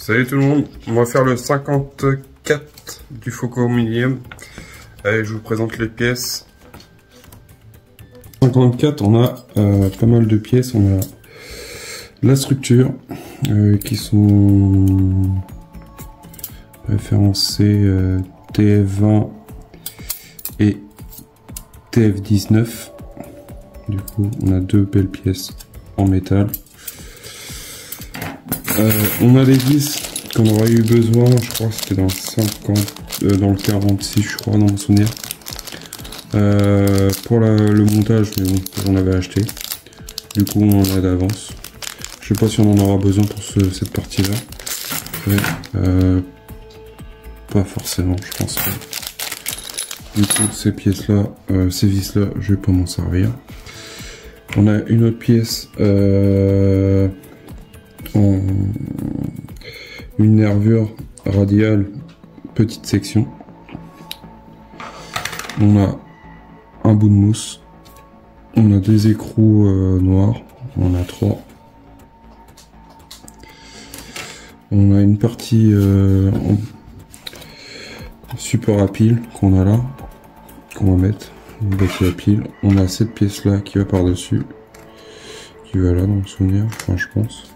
Salut tout le monde, on va faire le 54 du Foco Millium. Allez, je vous présente les pièces. 54, on a pas mal de pièces. On a la structure qui sont référencées TF20 et TF19. Du coup, on a deux belles pièces en métal. On a les vis qu'on aurait eu besoin, je crois que c'était dans le 50, dans le 46, je crois, dans mon souvenir. Pour le montage, mais bon, j'en avais acheté. Du coup, on en a d'avance. Je sais pas si on en aura besoin pour cette partie-là. Pas forcément, je pense pas. Du coup, ces pièces-là, ces vis-là, je vais pas m'en servir. On a une autre pièce, une nervure radiale petite section. On a un bout de mousse. On a des écrous noirs. On a 3. On a une partie support à pile qu'on a là, qu'on va mettre. Une batterie à pile. On a cette pièce là qui va par dessus, qui va là dans le souvenir, enfin je pense.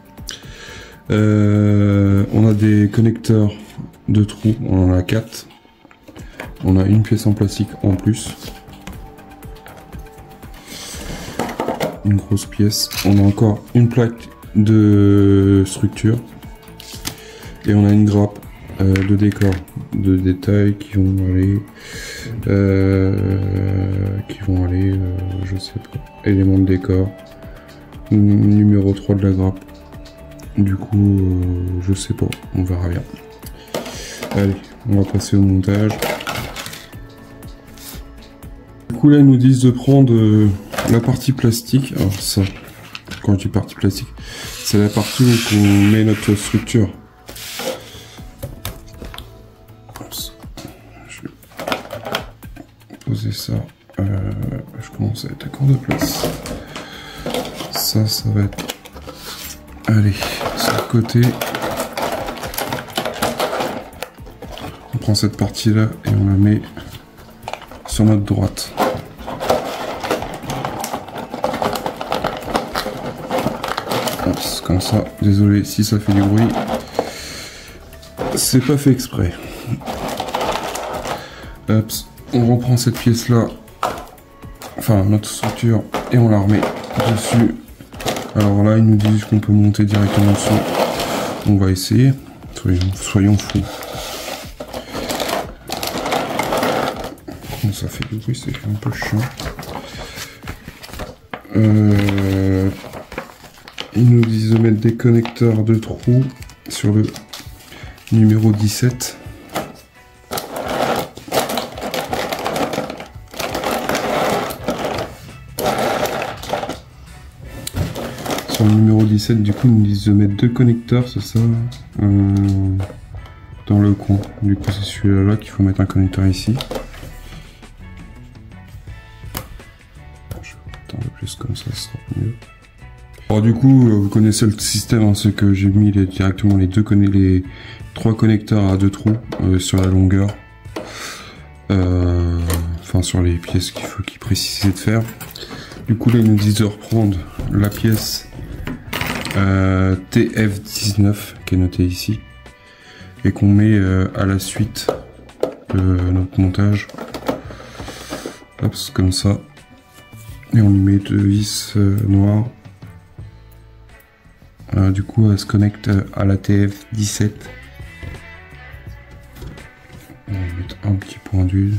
On a des connecteurs de trous, on en a 4. On a une pièce en plastique en plus. Une grosse pièce. On a encore une plaque de structure. Et on a une grappe de décor, de détails qui vont aller... je sais pas, éléments de décor. Numéro 3 de la grappe. Du coup, je sais pas, on verra bien. Allez, on va passer au montage. Du coup, là, ils nous disent de prendre la partie plastique. Alors ça, quand je dis partie plastique, c'est la partie où on met notre structure. Je vais poser ça. Je commence à être à court de place. Ça va être... Allez, sur le côté, on prend cette partie là et on la met sur notre droite. C'est comme ça, désolé si ça fait du bruit, c'est pas fait exprès. Hop, on reprend cette pièce là, enfin notre structure, et on la remet dessus. Alors là, ils nous disent qu'on peut monter directement dessus. On va essayer. Soyons fous. Bon, ça fait du bruit, c'est un peu chiant. Ils nous disent de mettre des connecteurs de trous sur le numéro 17. Sur le numéro 17, du coup, ils nous disent de mettre 2 connecteurs, c'est ça, dans le coin. Du coup, c'est celui-là qu'il faut mettre un connecteur ici. Je vais attendre plus comme ça sera mieux. Alors du coup, vous connaissez le système, hein, c'est que j'ai mis directement les 3 connecteurs à 2 trous sur la longueur. Enfin, sur les pièces qu'il précisait de faire. Du coup, là, ils nous disent de reprendre la pièce TF19 qui est notée ici et qu'on met à la suite de notre montage. Hop, comme ça. Et on lui met 2 vis noires. Du coup, elle se connecte à la TF17. On va mettre un petit point d'huile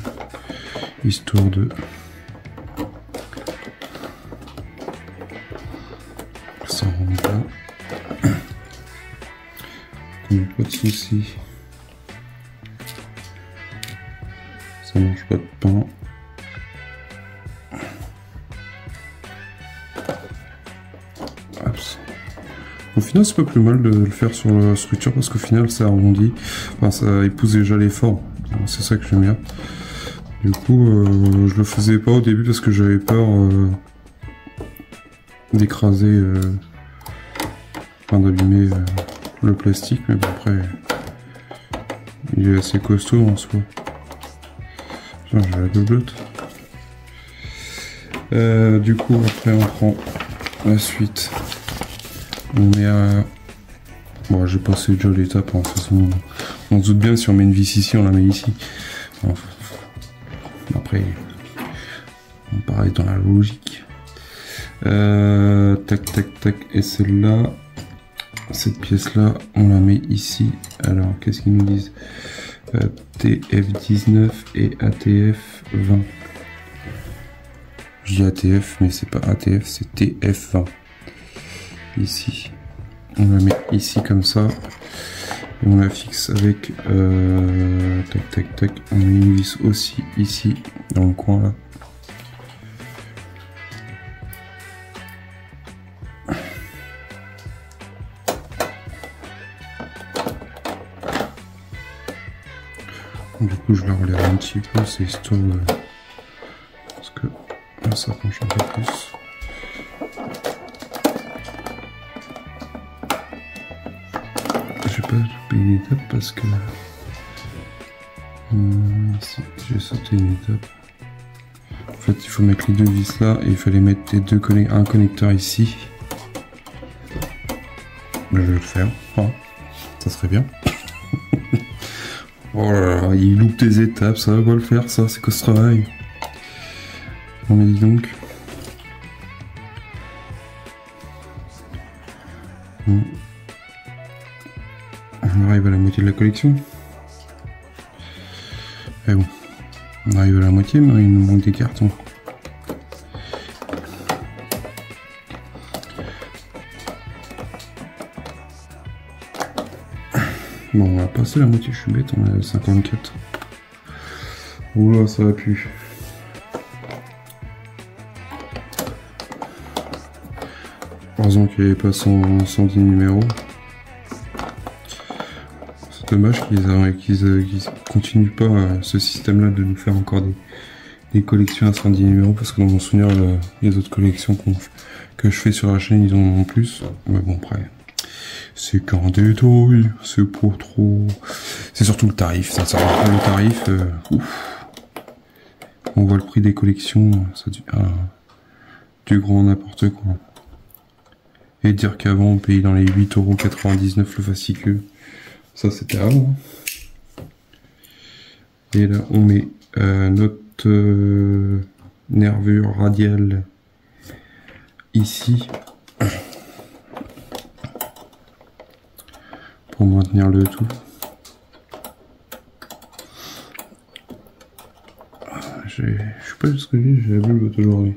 histoire de... Ça rentre bien. Pas de soucis. Ça mange pas de pain. Au final, c'est pas plus mal de le faire sur la structure parce qu'au final, ça arrondit. Enfin, ça épouse déjà les formes. C'est ça que j'aime bien. Du coup, je le faisais pas au début parce que j'avais peur d'écraser, enfin d'abîmer le plastique, mais bon, après, il est assez costaud en soi. Putain, j'ai la beblotte. Du coup, après, on prend la suite. On met à... Bon, j'ai passé déjà l'étape, en façon... On se doute bien, si on met une vis ici, on la met ici. Enfin, après, on paraît dans la logique. Tac, tac, tac. Et celle-là, cette pièce-là, on la met ici. Alors, qu'est-ce qu'ils nous disent? TF19 et ATF20. Je dis ATF, mais c'est pas ATF, c'est TF20. Ici. On la met ici comme ça. Et on la fixe avec... tac, tac, tac. On met une vis aussi ici, dans le coin là. Du coup, je la relève un petit peu, c'est histoire de... Parce que là, ça penche un peu plus. Je vais pas louper une étape parce que... si, j'ai sauté une étape. En fait, il faut mettre les deux vis là et il fallait mettre les deux un connecteur ici. Je vais le faire. Ah, ça serait bien. Oh là là, il loupe des étapes, ça va pas le faire, ça, c'est quoi ce travail? On me dit donc. On arrive à la moitié de la collection. Mais bon, on arrive à la moitié, mais il nous manque des cartons. Bon, on va passer la moitié, je suis bête, on est à 54. Oula, ça va plus. Heureusement qu'il n'y avait pas 110 numéros. C'est dommage qu'ils continuent pas ce système-là de nous faire encore des collections à 110 numéros, parce que dans mon souvenir, les autres collections que je fais sur la chaîne, ils en ont plus. Mais bon, après... C'est qu'un détail, c'est pour trop... C'est surtout le tarif, ça le tarif, ouf. On voit le prix des collections, ça devient du grand n'importe quoi. Et dire qu'avant on payait dans les 8,99 € le fascicule, ça c'était avant. Et là on met notre nervure radiale ici. Pour maintenir le tout. Je sais pas ce que j'ai la bulbe aujourd'hui.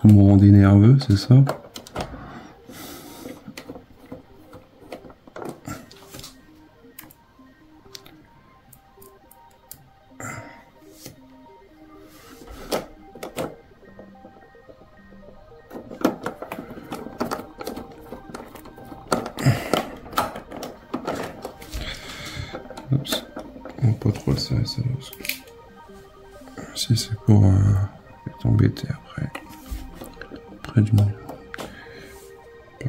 Vous me rendez nerveux, c'est ça? Oups. On pas trop le serrer ça parce que... Si c'est pour t'embêter après. Près du monde.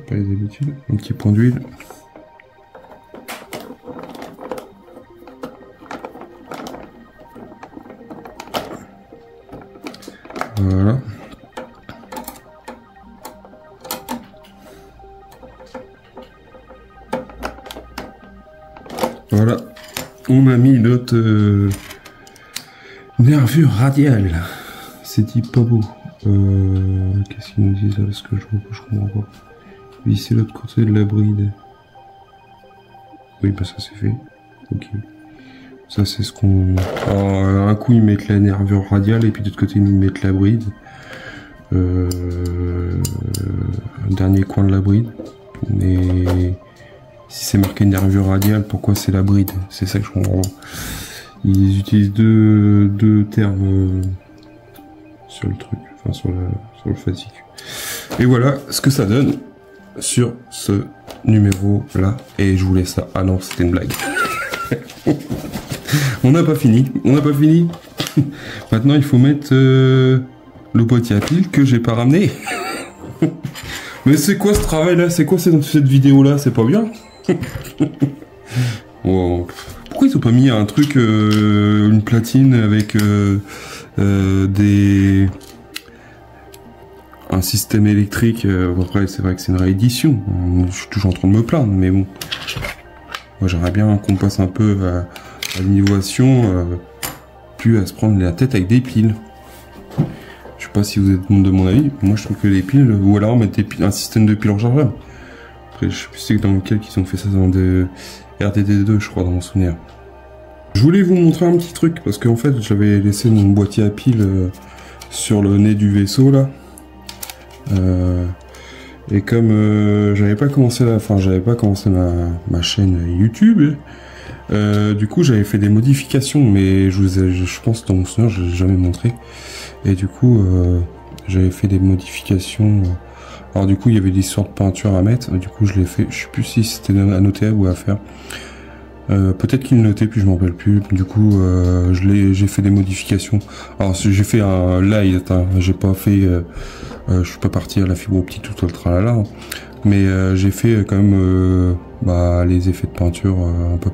Pas les habitudes. Un petit point d'huile. Voilà. Voilà. On a mis notre nervure radiale. C'est dit pas beau. Qu'est-ce qu'ils nous disent là? Parce que je comprends pas. Visser l'autre côté de la bride. Oui, bah ça c'est fait. Ok. Ça c'est ce qu'on... Alors, un coup ils mettent la nervure radiale et puis de l'autre côté ils nous mettent la bride. Un dernier coin de la bride. Mais... Si c'est marqué nervure radiale, pourquoi c'est la bride? C'est ça que je comprends. Ils utilisent deux termes sur le truc, enfin sur le fascicule. Et voilà ce que ça donne sur ce numéro là. Et je vous laisse ça. Ah non, c'était une blague. On n'a pas fini. On n'a pas fini. Maintenant, il faut mettre le boîtier à piles que j'ai pas ramené. Mais c'est quoi ce travail là? C'est quoi cette vidéo là? C'est pas bien? Oh. Pourquoi ils ont pas mis un truc, une platine avec un système électrique? Après c'est vrai que c'est une réédition. Je suis toujours en train de me plaindre, mais bon. Moi j'aimerais bien qu'on passe un peu à l'innovation, plus à se prendre la tête avec des piles. Je sais pas si vous êtes de mon avis, moi je trouve que les piles, ou alors mettre un système de piles rechargeable. Après je sais plus c'est dans lequel ils ont fait ça, dans de RDD2 je crois dans mon souvenir. Je voulais vous montrer un petit truc, parce qu'en fait j'avais laissé mon boîtier à piles sur le nez du vaisseau là. Et comme j'avais pas commencé ma chaîne YouTube, du coup j'avais fait des modifications, mais je pense dans mon souvenir je l'ai jamais montré. Et du coup j'avais fait des modifications. Alors du coup il y avait des sortes de peinture à mettre. Du coup je l'ai fait. Je sais plus si c'était à noter ou à faire. Peut-être qu'il notait, puis je m'en rappelle plus. Du coup j'ai fait des modifications. Alors j'ai fait un light, hein. J'ai pas fait. Je suis pas parti à la fibre optique tout le tralala. Hein. Mais j'ai fait quand même les effets de peinture un peu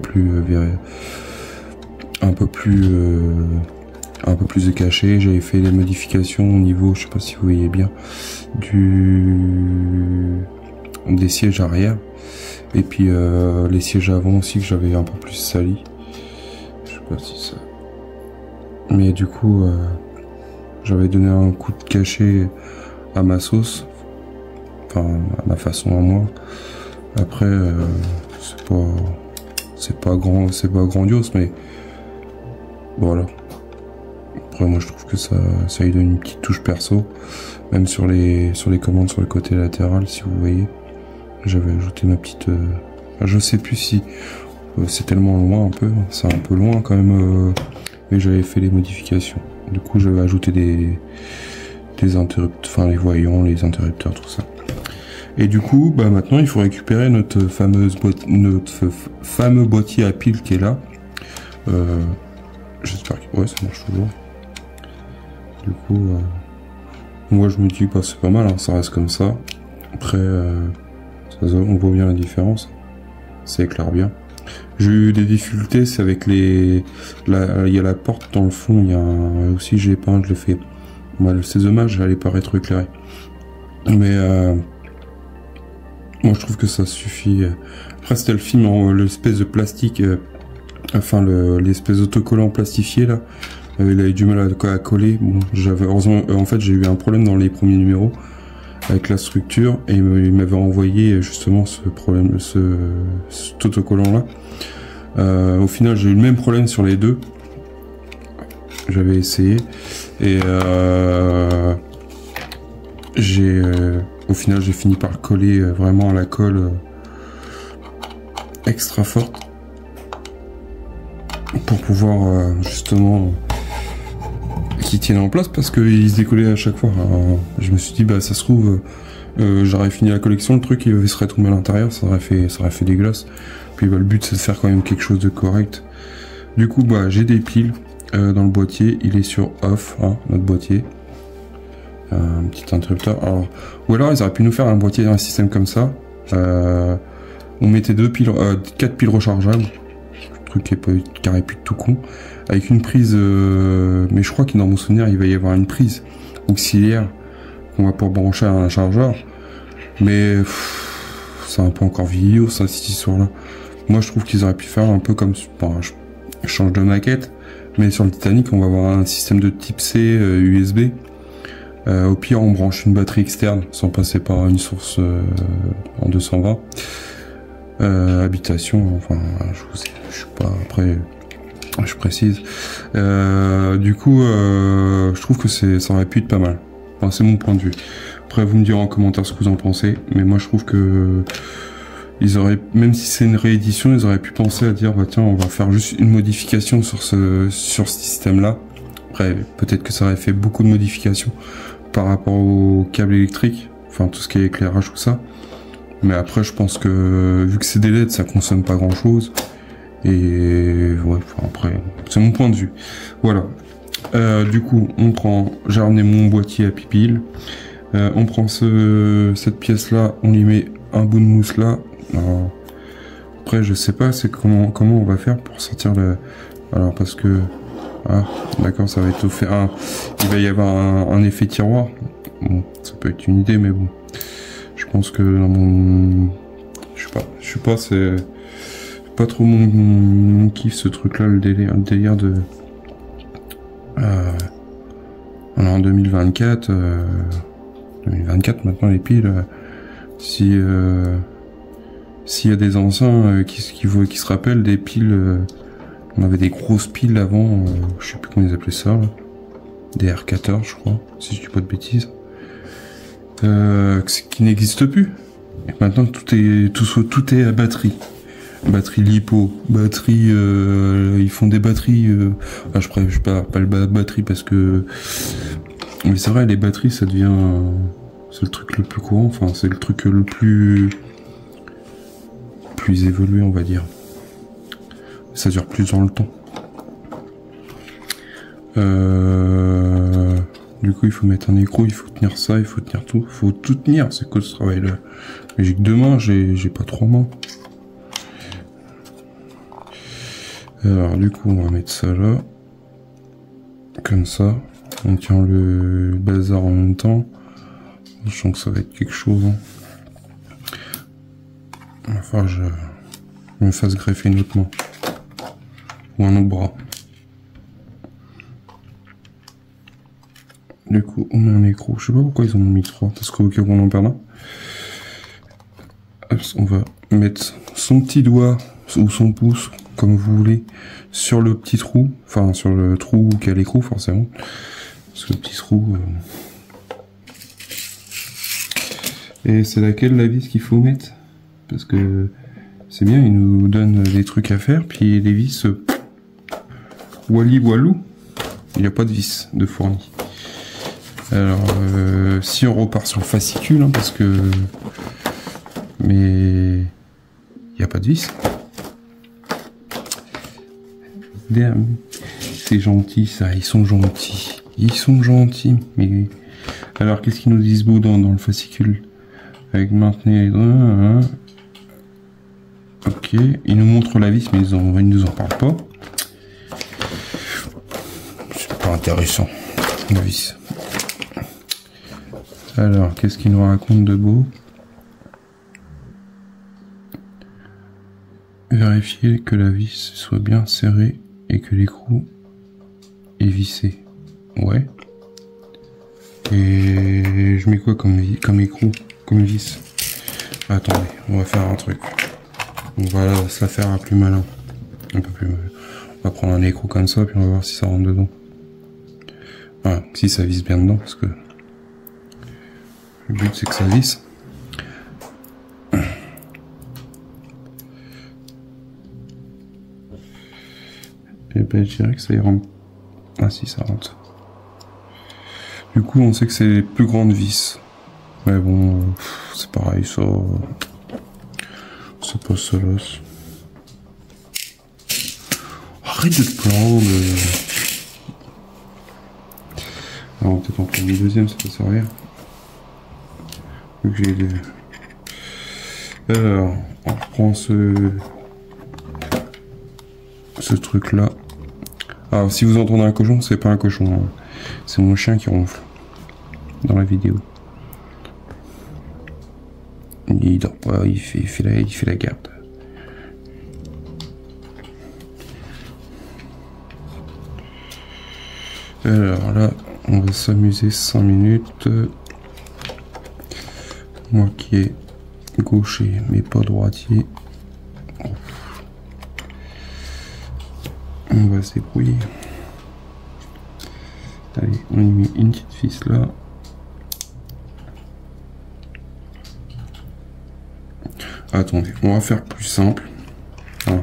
plus cachés. J'avais fait des modifications au niveau, je sais pas si vous voyez bien, des sièges arrière. Et puis les sièges avant aussi que j'avais un peu plus sali. Je sais pas si ça. Mais du coup j'avais donné un coup de cachet à ma sauce. Enfin à ma façon à moi. Après c'est pas grandiose, mais voilà. Après moi je trouve que ça lui donne une petite touche perso, même sur les commandes sur le côté latéral, si vous voyez. J'avais ajouté ma petite je sais plus si c'est tellement loin, c'est un peu loin quand même, mais j'avais fait les modifications. Du coup j'avais ajouté des interrupteurs, enfin les voyants, les interrupteurs, tout ça. Et du coup maintenant il faut récupérer notre fameux boîtier à piles qui est là. J'espère que ouais, ça marche toujours. Du coup moi je me dis c'est pas mal, hein, ça reste comme ça. Après on voit bien la différence, ça éclaire bien. J'ai eu des difficultés, c'est avec il y a la porte dans le fond, il y a aussi j'ai peint, je l'ai fait. C'est dommage, elle est pas rétroéclairée. Mais moi je trouve que ça suffit. Après c'était le film, l'espèce de plastique, l'espèce d'autocollant plastifié là. Il avait du mal à coller. Bon, heureusement, en fait j'ai eu un problème dans les premiers numéros avec la structure, et il m'avait envoyé justement cet autocollant là. Au final j'ai eu le même problème sur les deux. J'avais essayé et au final j'ai fini par le coller vraiment à la colle extra forte pour pouvoir justement qu'il tienne en place, parce qu'il se décollait à chaque fois. Alors, je me suis dit ça se trouve j'aurais fini la collection, le truc il serait tombé à l'intérieur, ça aurait fait dégueulasse. Puis le but c'est de faire quand même quelque chose de correct. Du coup j'ai des piles dans le boîtier, il est sur off, hein, notre boîtier. Un petit interrupteur. Ou alors ils auraient pu nous faire un boîtier, un système comme ça. On mettait 4 piles rechargeables. Le truc qui aurait pu être tout con. Avec une prise, mais je crois que dans mon souvenir il va y avoir une prise auxiliaire qu'on va pouvoir brancher à un chargeur. Mais c'est un peu encore vieillot ça, cette histoire là. Moi je trouve qu'ils auraient pu faire un peu comme, je change de maquette, mais sur le Titanic on va avoir un système de type C USB. Au pire on branche une batterie externe sans passer par une source en 220. Habitation, enfin je suis pas, après je précise. Du coup je trouve que ça aurait pu être pas mal. Enfin, c'est mon point de vue. Après vous me direz en commentaire ce que vous en pensez, mais moi je trouve que même si c'est une réédition, ils auraient pu penser à dire tiens on va faire juste une modification sur ce système là. Après peut-être que ça aurait fait beaucoup de modifications par rapport au câble électrique, enfin tout ce qui est éclairage, tout ça. Mais après je pense que vu que c'est des LED ça consomme pas grand chose. Et ouais, après c'est mon point de vue. Voilà. Du coup j'ai ramené mon boîtier à piles. On prend cette pièce là, on y met un bout de mousse là. Alors, après je sais pas c'est comment on va faire pour sortir le... Alors parce que... Ah d'accord, ça va être fait. Ah, il va y avoir un effet tiroir. Bon, ça peut être une idée mais bon. Je pense que dans mon... Je sais pas, c'est pas trop mon kiff ce truc là, le délire de... Alors en 2024, 2024 maintenant les piles, s'il y a des anciens qui se rappellent des piles, on avait des grosses piles avant, je sais plus comment ils appelaient ça, là. Des R14 je crois, si je dis pas de bêtises, qui n'existent plus. Et maintenant tout est à batterie. Batterie lipo, batterie, ils font des batteries, je pas le batterie parce que, mais c'est vrai, les batteries ça devient, c'est le truc le plus courant, enfin c'est le truc le plus évolué on va dire. Ça dure plus dans le temps. Du coup il faut mettre un écrou, il faut tenir ça, il faut tenir tout, faut tout tenir, c'est quoi ce travail là? Mais j'ai que 2 mains, j'ai pas 3 mains. Alors du coup on va mettre ça là, comme ça, on tient le bazar en même temps, je sens que ça va être quelque chose. Hein. Il va falloir que je me fasse greffer une autre main, ou un autre bras. Du coup on met un écrou, je sais pas pourquoi ils en ont mis 3, parce qu'au cas où on en perd un. On va mettre son petit doigt, ou son pouce, comme vous voulez, sur le petit trou, enfin sur le trou qui a l'écrou forcément, parce que le petit trou... Et c'est laquelle la vis qu'il faut mettre? Parce que c'est bien, il nous donne des trucs à faire, puis les vis... Wally Walou, il n'y a pas de vis de fourni. Alors, si on repart sur le fascicule, hein, parce que... Mais... il n'y a pas de vis. C'est gentil ça, ils sont gentils. Ils sont gentils. Mais... Alors qu'est-ce qu'ils nous disent beau dans le fascicule? Avec maintenir les doigts. Ok, ils nous montrent la vis mais ils nous en parlent pas. C'est pas intéressant, la vis. Alors qu'est-ce qu'ils nous racontent de beau? Vérifier que la vis soit bien serrée et que l'écrou est vissé. Ouais. Et je mets quoi comme écrou, comme vis? Attendez, on va faire un truc. On va se la faire un plus malin. Un peu plus malin. On va prendre un écrou comme ça, puis on va voir si ça rentre dedans. Enfin, si ça visse bien dedans, parce que le but c'est que ça visse. Et ben je dirais que ça y rentre. Ah si, ça rentre. Du coup on sait que c'est les plus grandes vis. Mais bon, c'est pareil ça. C'est pas solos. Arrête de te plaindre. Alors peut-être en prendre une deuxième, ça peut servir. Vu que j'ai deux. Alors, on reprend ce truc là. Alors si vous entendez un cochon, c'est pas un cochon, hein. C'est mon chien qui ronfle dans la vidéo. Il dort pas, il fait la garde. Alors là, on va s'amuser 5 minutes. Moi qui est gaucher mais pas droitier. On va se débrouiller. Allez, on y met une petite vis là. Attendez, on va faire plus simple. Voilà.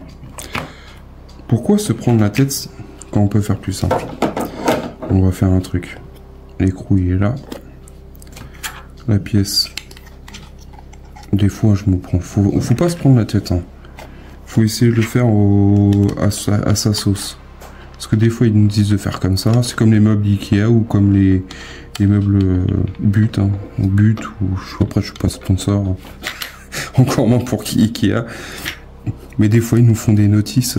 Pourquoi se prendre la tête quand on peut faire plus simple? On va faire un truc. L'écrou il est là. La pièce. Des fois je me prends. Faut pas se prendre la tête. Hein. Faut essayer de le faire à sa sauce. Parce que des fois ils nous disent de faire comme ça. C'est comme les meubles Ikea ou comme les meubles But, hein, ou But, ou après je suis pas sponsor, hein. Encore moins pour Ikea. Mais des fois ils nous font des notices.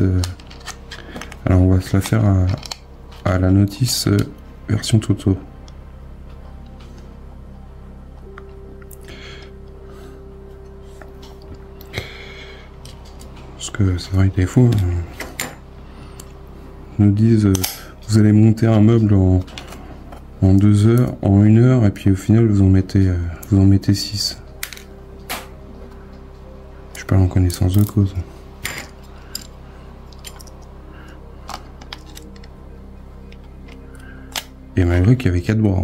Alors on va se la faire à la notice version Toto. Parce que c'est vrai que des fois ils nous disent vous allez monter un meuble en 2 heures, en 1 heure, et puis au final vous en mettez 6. Je parle en connaissance de cause. Et malgré qu'il y avait 4 bras.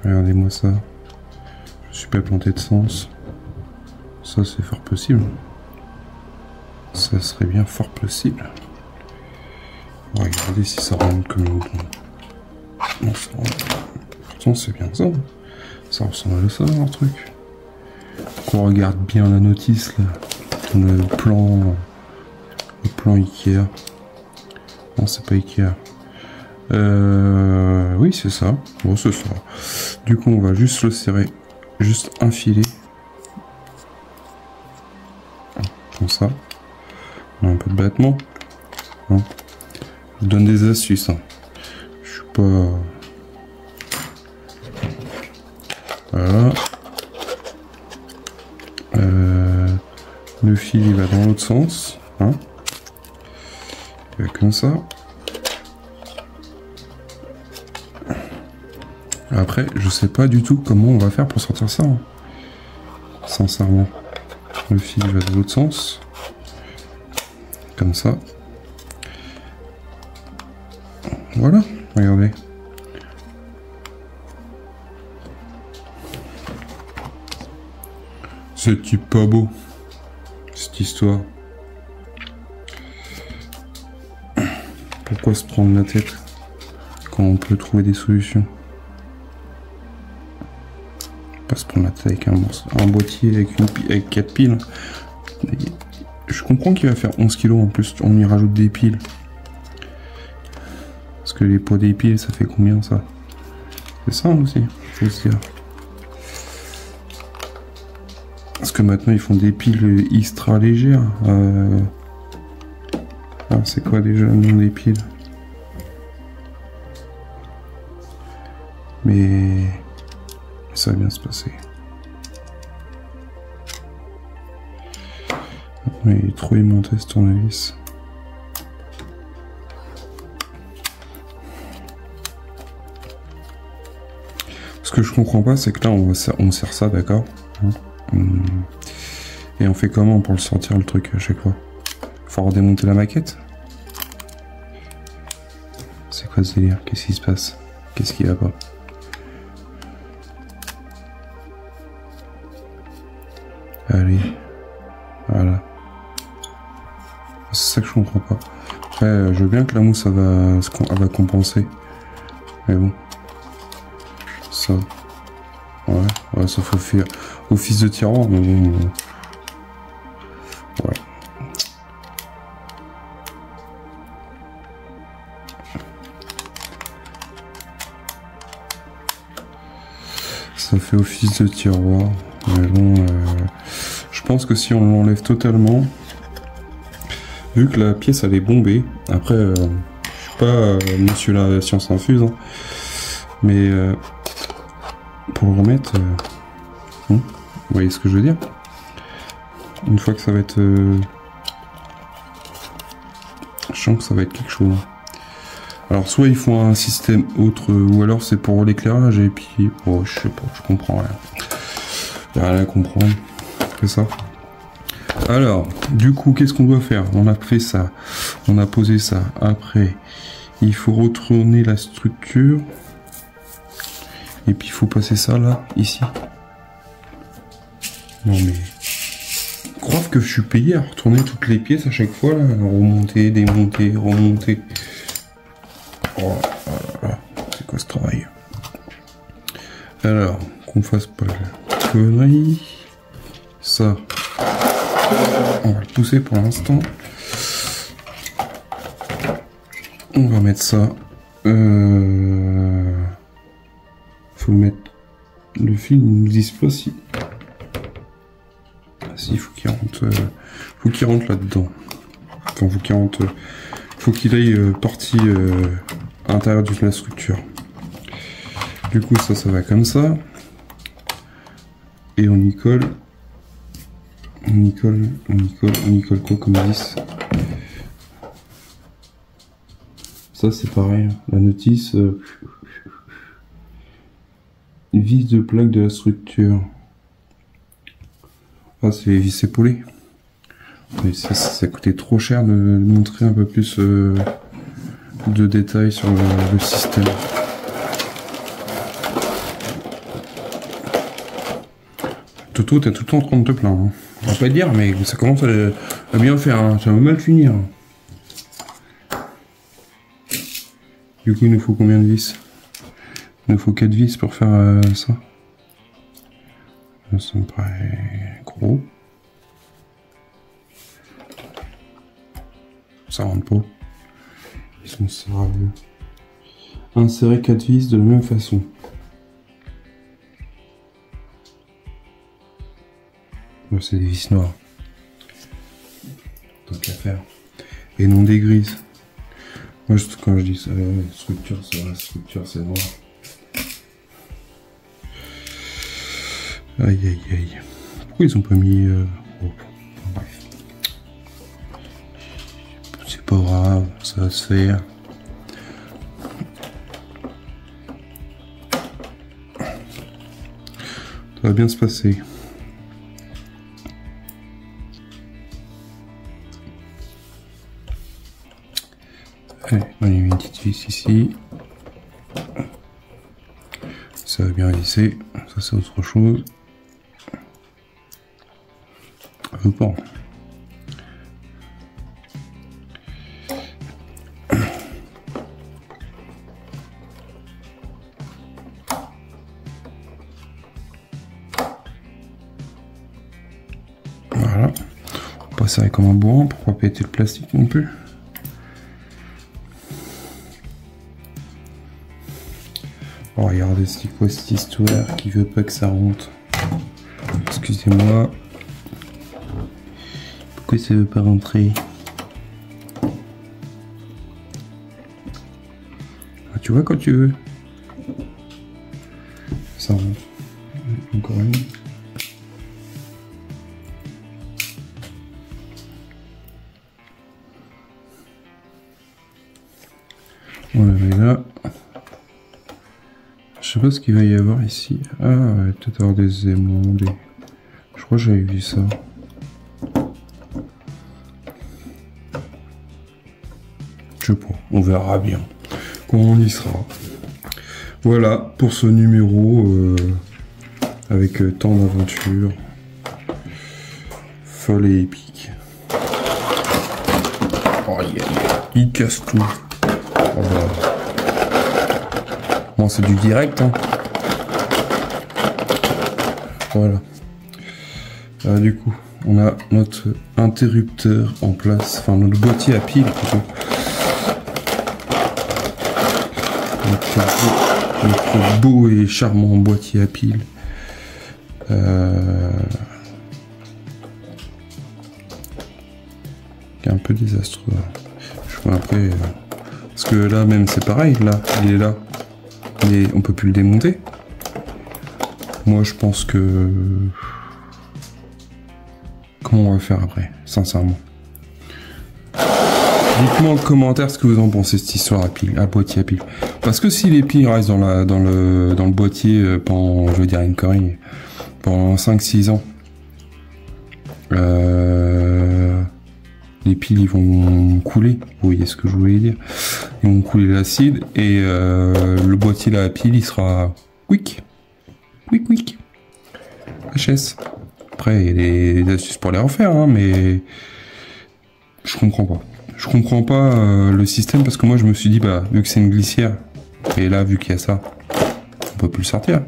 Regardez-moi ça. Je suis pas planté de sens. Ça c'est fort possible. Ça serait bien fort possible. On va regarder si ça rentre comme une... Non, ça rentre. Pourtant c'est bien ça. Ça ressemble à ça leur truc. Qu'on regarde bien la notice là. Le plan Ikea. Non, c'est pas Ikea. Oui, c'est ça. Bon, c'est ça. Du coup, on va juste le serrer. Juste un filet. Comme ça. On a un peu de battement. Hein. Je vous donne des astuces. Hein. Je suis pas... Voilà. Le fil, il va dans l'autre sens. Hein. Il va comme ça. Après, je sais pas du tout comment on va faire pour sortir ça. Hein. Sincèrement. Le fil va dans l'autre sens. Comme ça. Voilà, regardez. C'est pas beau, cette histoire. Pourquoi se prendre la tête quand on peut trouver des solutions? Pas se prendre la tête avec un boîtier avec 4 piles. Je comprends qu'il va faire 11 kg en plus, on y rajoute des piles. Parce que les poids des piles, ça fait combien ça? C'est ça aussi, faut se dire. Parce que maintenant ils font des piles extra légères. Ah, c'est quoi déjà le nom des piles? Mais ça va bien se passer. Oui, il est trop aimanté ce tournevis. Ce que je comprends pas, c'est que là on serre ça, d'accord, et on fait comment pour le sortir le truc à chaque fois? Faut redémonter la maquette? C'est quoi ce délire? Qu'est-ce qui se passe? Qu'est-ce qui va pas? Allez, voilà. C'est ça que je comprends pas. Après, je veux bien que la mousse elle va compenser, mais bon, ça, ouais, ça faut faire office de tiroir, mais bon, ouais. Ça fait office de tiroir, mais bon, je pense que si on l'enlève totalement, vu que la pièce elle est bombée, après, je suis pas monsieur la science infuse, hein, mais pour le remettre, vous voyez ce que je veux dire? Une fois que ça va être... je sens que ça va être quelque chose. Alors soit ils font un système autre, ou alors c'est pour l'éclairage, et puis... oh, je sais pas, je comprends rien. Il n'y a rien à comprendre. C'est ça. Alors, du coup, qu'est-ce qu'on doit faire? On a fait ça. On a posé ça. Après, il faut retourner la structure. Et puis, il faut passer ça là, ici. Non mais... croire que je suis payé à retourner toutes les pièces à chaque fois, là. Remonter, démonter, remonter. Oh là là. C'est quoi ce travail. Alors, qu'on fasse pas la connerie. Ça, on va le pousser pour l'instant. On va mettre ça. Faut mettre le fil, ils nous disent pas si. Ah, si, faut qu'il rentre là-dedans. Enfin, faut qu'il aille partie à l'intérieur de la structure. Du coup, ça va comme ça. Et on y colle. On y colle quoi comme vis. Ça, c'est pareil. La notice. Vis de plaque de la structure. Ah, c'est les vis épaulées. Mais ça coûtait trop cher de montrer un peu plus de détails sur le système. Toto, t'es tout le temps en train de te plaindre. Hein. On va pas te dire, mais ça commence à bien faire. Hein. Ça va mal finir. Du coup, il nous faut combien de vis? Il nous faut 4 vis pour faire ça. Ça me paraît gros. Ça rentre pas. Ils sont sérieux. Insérer 4 vis de la même façon. C'est des vis noires. Tant qu'à faire. Et non des grises. Moi, quand je dis ça, la structure, c'est noir. Aïe aïe aïe. Pourquoi ils ont pas mis... Bref. C'est pas grave, ça va se faire. Ça va bien se passer. Allez, on y met une petite vis ici. Ça va bien visser. Ça, c'est autre chose. Bon. Voilà. On va pas serrer comme un bourrin pour pas péter le plastique non plus. Oh, regardez, c'est quoi cette histoire qui veut pas que ça rentre? Excusez-moi. Pourquoi ça veut pas rentrer? Ah, tu vois quand tu veux. Ça rentre. Encore une. On la met là. Je sais pas ce qu'il va y avoir ici. Ah, ouais, peut-être avoir des aimants, Je crois que j'avais vu ça. Je sais pas, on verra bien quand on y sera. Voilà pour ce numéro avec tant d'aventures folles et épiques. Oh, il casse tout. Oh, bah. Bon, c'est du direct, hein. Voilà. Du coup, on a notre interrupteur en place, enfin notre boîtier à piles plutôt. Notre beau et charmant boîtier à piles. Qui est un peu désastreux. Je vois après. Parce que là même c'est pareil, là, il est là. Mais on peut plus le démonter. Moi je pense que... Comment on va faire après, sincèrement? Dites-moi en commentaire ce que vous en pensez cette histoire à pile, à boîtier à pile. Parce que si les piles restent dans le boîtier pendant, je veux dire une connerie, pendant 5-6 ans, les piles ils vont couler, vous voyez ce que je voulais dire. Ils vont couler l'acide et le boîtier là à pile il sera quick. HS. Après il y a des astuces pour les refaire, hein, mais je comprends pas. Je comprends pas le système parce que moi je me suis dit bah vu que c'est une glissière, Et là, vu qu'il y a ça, on peut plus le sortir.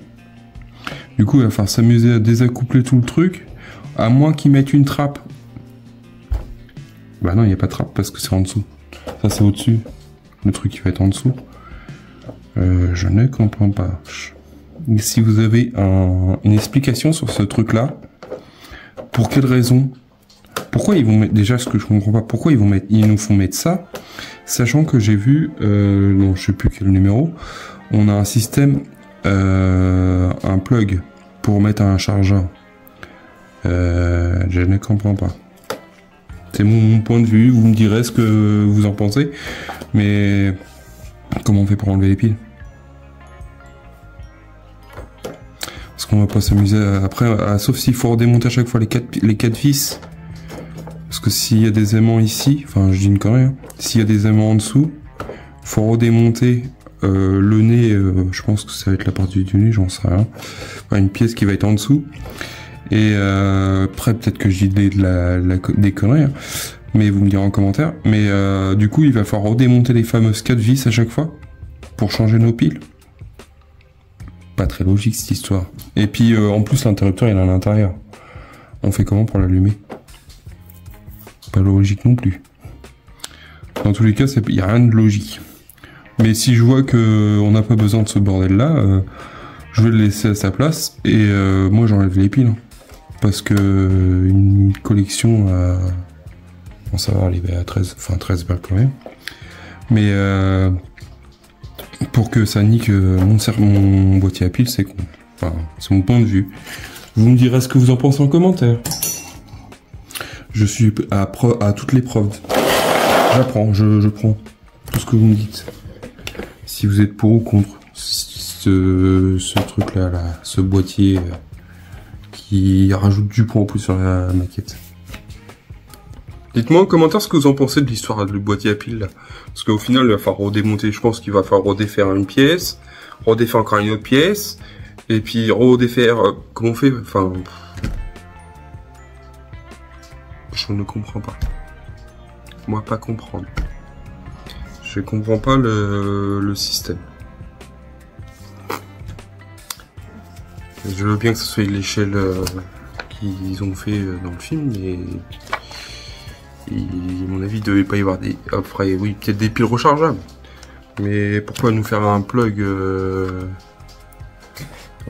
Du coup, il va falloir s'amuser à désaccoupler tout le truc, à moins qu'ils mettent une trappe. Bah non, il n'y a pas de trappe parce que c'est en dessous. Ça, c'est au-dessus. Le truc qui va être en dessous. Je ne comprends pas. Si vous avez une explication sur ce truc-là, pour quelle raison? Pourquoi ils vont mettre, déjà ce que je comprends pas, pourquoi ils nous font mettre ça, sachant que j'ai vu, non, je sais plus quel numéro, on a un système, un plug pour mettre un chargeur. Je ne comprends pas. C'est mon point de vue, vous me direz ce que vous en pensez, mais comment on fait pour enlever les piles? Parce qu'on va pas s'amuser après, sauf s'il faut redémonter à chaque fois les quatre vis. Parce que s'il y a des aimants ici, enfin je dis une connerie, hein, s'il y a des aimants en dessous, faut redémonter le nez, je pense que ça va être la partie du nez, j'en sais rien. Enfin, une pièce qui va être en dessous. Et après peut-être que je dis des conneries, hein, mais vous me direz en commentaire. Mais du coup il va falloir redémonter les fameuses 4 vis à chaque fois pour changer nos piles. Pas très logique cette histoire. Et puis en plus l'interrupteur il est à l'intérieur. On fait comment pour l'allumer? Pas logique non plus. Dans tous les cas, il n'y a rien de logique. Mais si je vois que on n'a pas besoin de ce bordel là, je vais le laisser à sa place et moi j'enlève les piles. Hein. Parce que une collection à... Bon ça va arriver à 13, enfin 13 balles quand même. Mais pour que ça nique mon boîtier à piles, c'est con. Enfin, c'est mon point de vue. Vous me direz ce que vous en pensez en commentaire. Je suis à toutes les preuves. J'apprends, je prends tout ce que vous me dites. Si vous êtes pour ou contre ce truc-là, ce boîtier qui rajoute du poids en plus sur la maquette. Dites-moi en commentaire ce que vous en pensez de l'histoire du boîtier à piles là. Parce qu'au final, il va falloir redémonter. Je pense qu'il va falloir redéfaire une pièce, redéfaire encore une autre pièce, et puis redéfaire. Comment on fait? Enfin. Je ne comprends pas. Moi, pas comprendre. Je comprends pas le système. Je veux bien que ce soit l'échelle qu'ils ont fait dans le film, mais à mon avis, il devait pas y avoir des... Après, oui, peut-être des piles rechargeables. Mais pourquoi nous faire un plug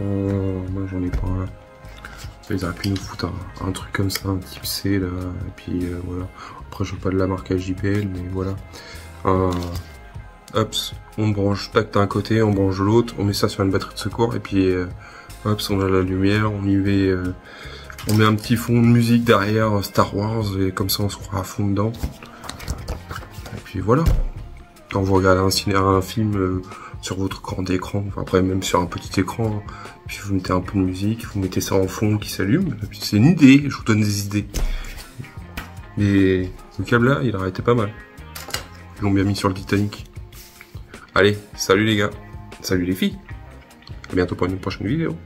moi, j'en ai pas là. Ils auraient pu nous foutre un truc comme ça, un type C là, et puis voilà. Après je veux pas de la marque JBL, mais voilà. Hop, on branche tac d'un côté, on branche de l'autre, on met ça sur une batterie de secours, et puis hop, on a la lumière, on y met, on met un petit fond de musique derrière Star Wars, et comme ça on se croit à fond dedans. Et puis voilà. Quand vous regardez un film sur votre grand écran, enfin, après même sur un petit écran, puis vous mettez un peu de musique, vous mettez ça en fond qui s'allume, et puis c'est une idée, je vous donne des idées. Et le câble là, il aurait été pas mal. Ils l'ont bien mis sur le Titanic. Allez, salut les gars, salut les filles, à bientôt pour une prochaine vidéo.